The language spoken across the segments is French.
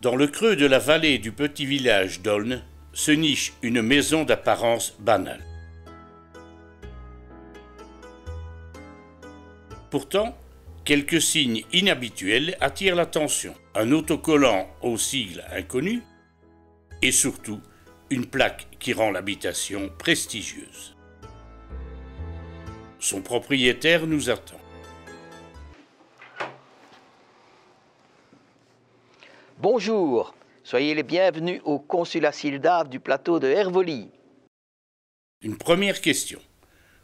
Dans le creux de la vallée du petit village d'Aulne se niche une maison d'apparence banale. Pourtant, quelques signes inhabituels attirent l'attention. Un autocollant au sigle inconnu et surtout une plaque qui rend l'habitation prestigieuse. Son propriétaire nous attend. Bonjour, soyez les bienvenus au consulat Sildave du plateau de Hervoly. Une première question.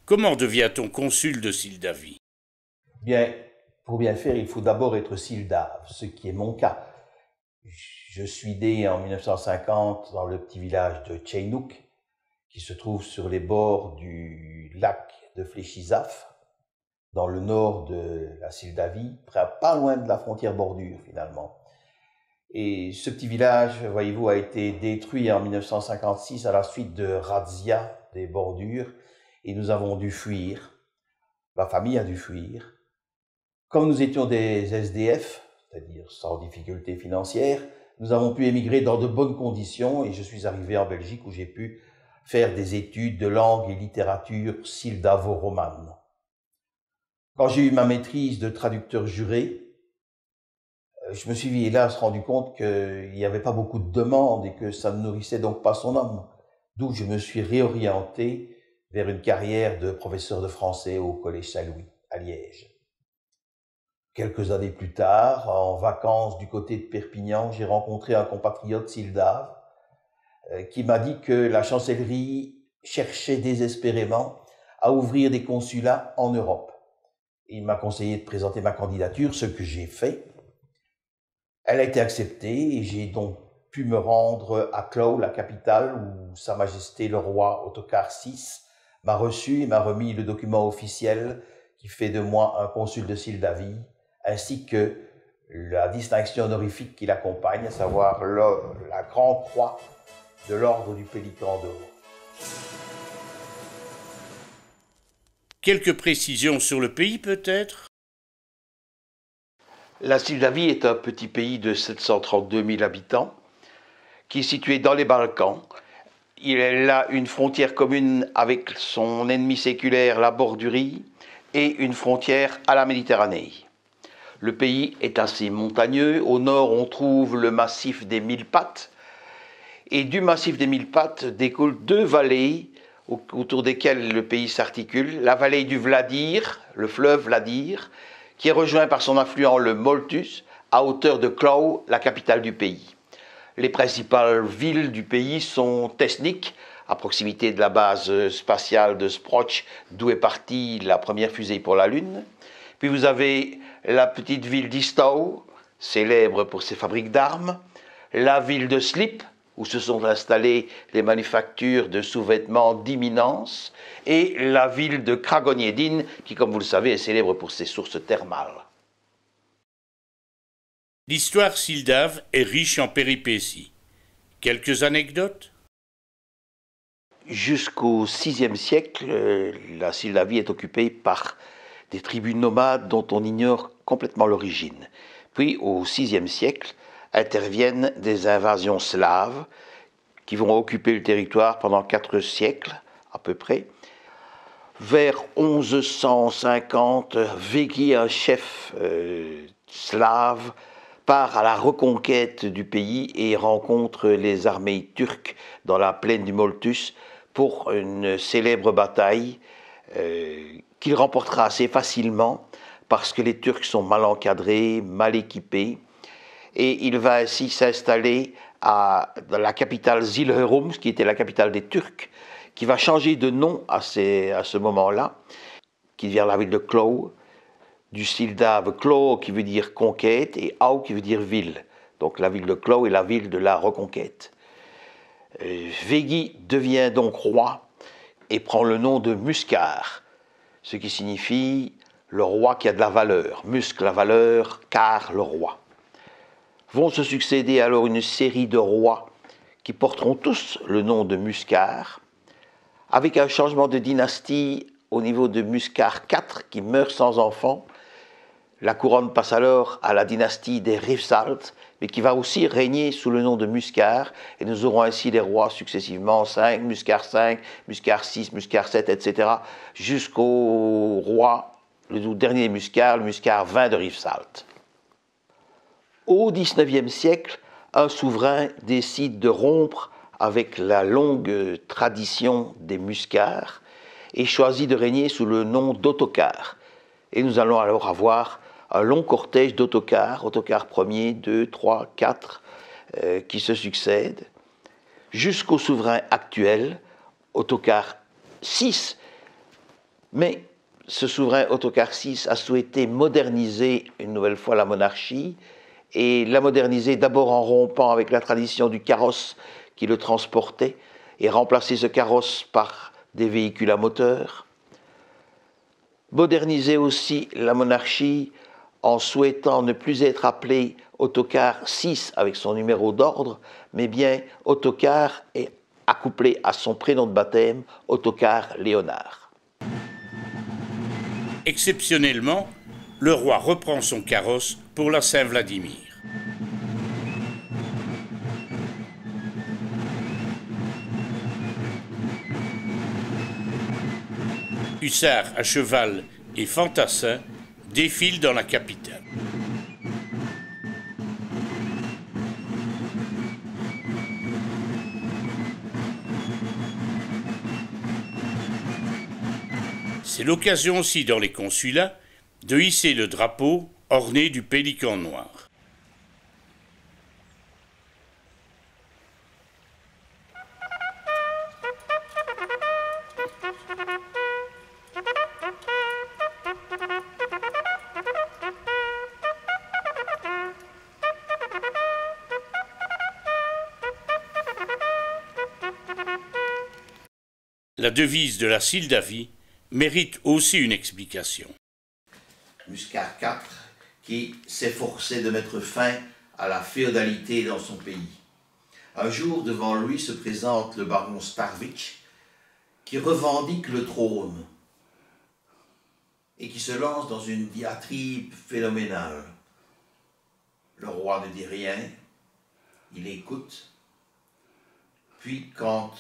Comment devient-on consul de Sildavie? Bien, pour bien faire, il faut d'abord être Sildave, ce qui est mon cas. Je suis né en 1950 dans le petit village de Tcheinouk, qui se trouve sur les bords du lac de Fléchizaf, dans le nord de la Sildavie, pas loin de la frontière bordure finalement. Et ce petit village, voyez-vous, a été détruit en 1956 à la suite de razzia des bordures et nous avons dû fuir. La famille a dû fuir. Comme nous étions des SDF, c'est-à-dire sans difficulté financière, nous avons pu émigrer dans de bonnes conditions et je suis arrivé en Belgique où j'ai pu faire des études de langue et littérature sildavo-romane. Quand j'ai eu ma maîtrise de traducteur juré, je me suis hélas rendu compte qu'il n'y avait pas beaucoup de demandes et que ça ne nourrissait donc pas son homme. D'où je me suis réorienté vers une carrière de professeur de français au Collège Saint-Louis, à Liège. Quelques années plus tard, en vacances du côté de Perpignan, j'ai rencontré un compatriote Sildave qui m'a dit que la chancellerie cherchait désespérément à ouvrir des consulats en Europe. Il m'a conseillé de présenter ma candidature, ce que j'ai fait. Elle a été acceptée et j'ai donc pu me rendre à Clou, la capitale, où Sa Majesté le Roi Ottokar VI m'a reçu et m'a remis le document officiel qui fait de moi un consul de Sildavie, ainsi que la distinction honorifique qui l'accompagne, à savoir la Grande Croix de l'Ordre du Pélican d'Or. Quelques précisions sur le pays peut-être? La Sildavie est un petit pays de 732 000 habitants qui est situé dans les Balkans. Il a une frontière commune avec son ennemi séculaire, la Bordurie, et une frontière à la Méditerranée. Le pays est assez montagneux. Au nord, on trouve le massif des Mille Pattes. Et du massif des Mille Pattes découlent deux vallées autour desquelles le pays s'articule. La vallée du Vladir, le fleuve Vladir, qui est rejoint par son affluent le Moltus, à hauteur de Clou, la capitale du pays. Les principales villes du pays sont Tesnik, à proximité de la base spatiale de Sproch, d'où est partie la première fusée pour la Lune. Puis vous avez la petite ville d'Istau, célèbre pour ses fabriques d'armes, la ville de Slip, où se sont installées les manufactures de sous-vêtements d'imminence, et la ville de Kragoniedin, qui, comme vous le savez, est célèbre pour ses sources thermales. L'histoire sildave est riche en péripéties. Quelques anecdotes? Jusqu'au VIe siècle, la Sildavie est occupée par des tribus nomades dont on ignore complètement l'origine. Puis, au VIe siècle, interviennent des invasions slaves qui vont occuper le territoire pendant 4 siècles, à peu près. Vers 1150, Végi, un chef slave, part à la reconquête du pays et rencontre les armées turques dans la plaine du Moltus pour une célèbre bataille qu'il remportera assez facilement parce que les Turcs sont mal encadrés, mal équipés. Et il va ainsi s'installer dans la capitale Zilherum, qui était la capitale des Turcs, qui va changer de nom à ce moment-là, qui devient la ville de Clou, du Sildave Clou qui veut dire conquête et Au qui veut dire ville. Donc la ville de Clou est la ville de la reconquête. Végi devient donc roi et prend le nom de Muscar, ce qui signifie le roi qui a de la valeur. Musc, la valeur, car le roi. Vont se succéder alors une série de rois qui porteront tous le nom de Muscar, avec un changement de dynastie au niveau de Muscar IV qui meurt sans enfant. La couronne passe alors à la dynastie des Rifsalt mais qui va aussi régner sous le nom de Muscar, et nous aurons ainsi les rois successivement, Muscar 5, Muscar 6, Muscar 7, etc., jusqu'au roi, le dernier Muscar, le Muscar 20 de Rivesaltes. Au XIXe siècle, un souverain décide de rompre avec la longue tradition des Muscars et choisit de régner sous le nom d'Ottokar. Et nous allons alors avoir un long cortège d'Ottokars, Ottokar 1er, 2, 3, 4, qui se succèdent, jusqu'au souverain actuel, Ottokar VI. Mais ce souverain Ottokar VI a souhaité moderniser une nouvelle fois la monarchie, et la moderniser d'abord en rompant avec la tradition du carrosse qui le transportait, et remplacer ce carrosse par des véhicules à moteur. Moderniser aussi la monarchie en souhaitant ne plus être appelé Ottokar VI avec son numéro d'ordre, mais bien Ottokar est accouplé à son prénom de baptême, Ottokar Léonard. Exceptionnellement, le roi reprend son carrosse pour la Saint-Vladimir. Hussards à cheval et fantassins défilent dans la capitale. C'est l'occasion aussi dans les consulats de hisser le drapeau orné du pélican noir. La devise de la Sildavie mérite aussi une explication. Muscar IV, qui s'efforçait de mettre fin à la féodalité dans son pays. Un jour, devant lui se présente le baron Starvitch, qui revendique le trône et qui se lance dans une diatribe phénoménale. Le roi ne dit rien, il écoute, puis quand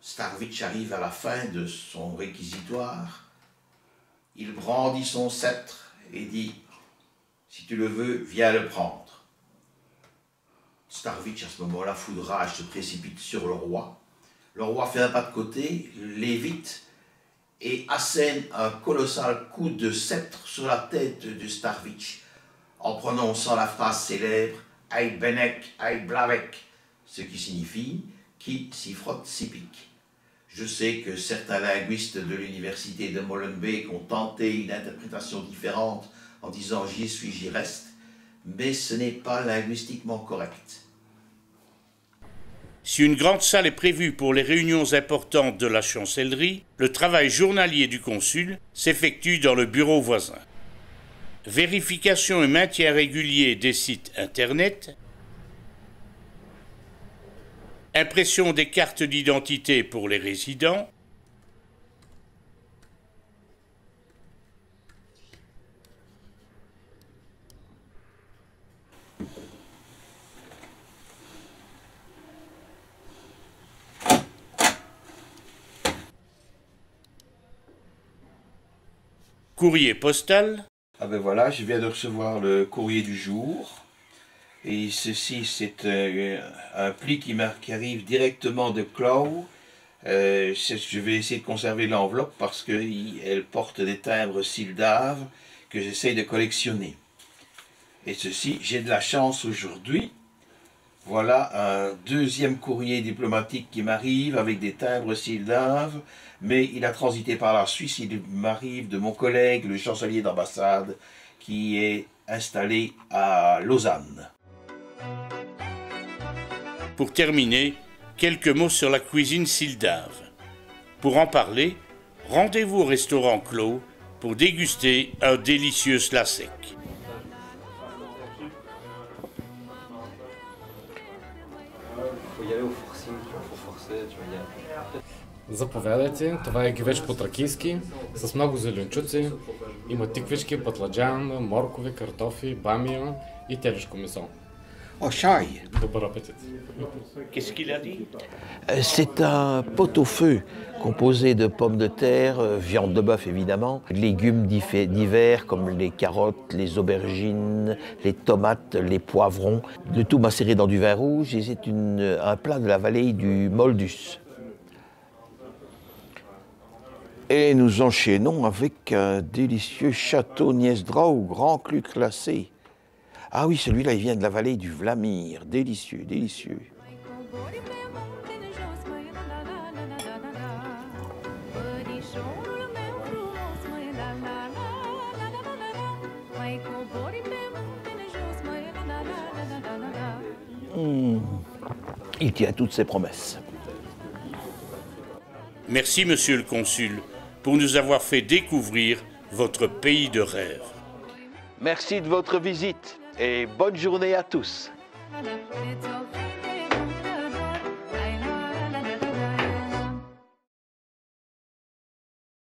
Starvitch arrive à la fin de son réquisitoire, il brandit son sceptre et dit « Si tu le veux, viens le prendre ». Starvitch, à ce moment-là, fou de rage, se précipite sur le roi. Le roi fait un pas de côté, l'évite et assène un colossal coup de sceptre sur la tête de Starvitch en prononçant la phrase célèbre « Ei benek, ei blavek », ce qui signifie « Qui s'y frotte s'y pique ». Je sais que certains linguistes de l'université de Molenbeek ont tenté une interprétation différente en disant « j'y suis, j'y reste », mais ce n'est pas linguistiquement correct. Si une grande salle est prévue pour les réunions importantes de la chancellerie, le travail journalier du consul s'effectue dans le bureau voisin. Vérification et maintien régulier des sites internet, impression des cartes d'identité pour les résidents, courrier postal. Ah ben voilà, je viens de recevoir le courrier du jour. Et ceci, c'est un pli qui arrive directement de Clow. Je vais essayer de conserver l'enveloppe parce qu'elle porte des timbres Sildave que j'essaye de collectionner. Et ceci, j'ai de la chance aujourd'hui. Voilà un deuxième courrier diplomatique qui m'arrive avec des timbres Sildave, mais il a transité par la Suisse. Il m'arrive de mon collègue, le chancelier d'ambassade, qui est installé à Lausanne. Pour terminer, quelques mots sur la cuisine Sildave. Pour en parler, rendez-vous au restaurant Clos pour déguster un délicieux slasek. Faut y aller au forcing, faut forcer, tu vas y aller. Заповядайте, това е гювеч по-тракийски, с много зеленчуци, има тиквички, пътладжан, моркови, картофи, бамия и телешко месо. Oh, chai. Добър апетит. Qu'est-ce qu'il a dit? C'est un pot-au-feu composé de pommes de terre, viande de bœuf évidemment, légumes divers comme les carottes, les aubergines, les tomates, les poivrons, le tout macéré dans du vin rouge et c'est un plat de la vallée du Moldus. Et nous enchaînons avec un délicieux château Niesdrau, grand cru classé. Ah oui, celui-là, il vient de la vallée du Vlamir. Délicieux, délicieux. Il tient toutes ses promesses. Merci, monsieur le consul, pour nous avoir fait découvrir votre pays de rêve. Merci de votre visite et bonne journée à tous. It's okay.